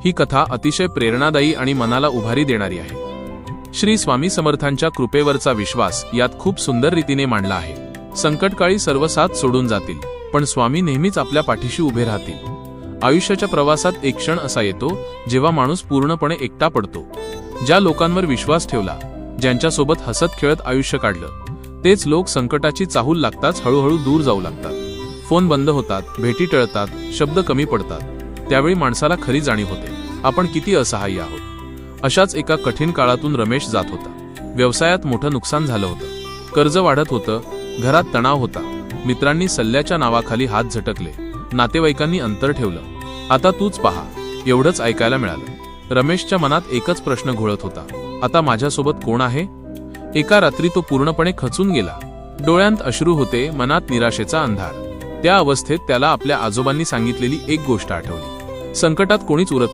ही कथा अतिशय प्रेरणादायी आणि मनाला उभारी देणारी आहे। श्री स्वामी समर्थांच्या कृपेवरचा विश्वास यात खूप सुंदर रीतीने मांडला आहे। संकटकाळी सर्व साथ सोडून जातील, पण स्वामी नेहमीच आपल्या पाठीशी उभे राहतील। आयुष्याच्या प्रवासात एक क्षण असा येतो जेव्हा माणूस पूर्णपणे एकटा पडतो। ज्या लोकांवर विश्वास ठेवला, ज्यांच्यासोबत हसत खेळत आयुष्य काढलं, तेच लोक संकटाची चाहूल लागताच हळूहळू दूर जाऊ लागतात। फोन बंद होतात, भेटी टळतात, शब्द कमी पडतात। त्यावेळी माणसाला खरी जाणीव होते, आपण किती असहाय्य आहोत। अशाच एका कठीण काळातून रमेश जात होता। व्यवसायात मोठं नुकसान झालं होतं, कर्ज वाढत होतं, घरात तणाव होता, मित्रांनी सल्ल्याच्या नावाखाली हात झटकले, नातेवाईकांनी अंतर ठेवलं। आता तूच पहा, एवढंच ऐकायला मिळालं। रमेशच्या मनात एकच प्रश्न घोळत होता, आता माझ्यासोबत कोण आहे? एका रात्री तो पूर्णपणे खचून गेला। डोळ्यांत अश्रू होते, मनात निराशेचा अंधार। त्या अवस्थेत त्याला आपल्या आजोबांनी सांगितलेली एक गोष्ट आठवली, संकटात कोणीच उरत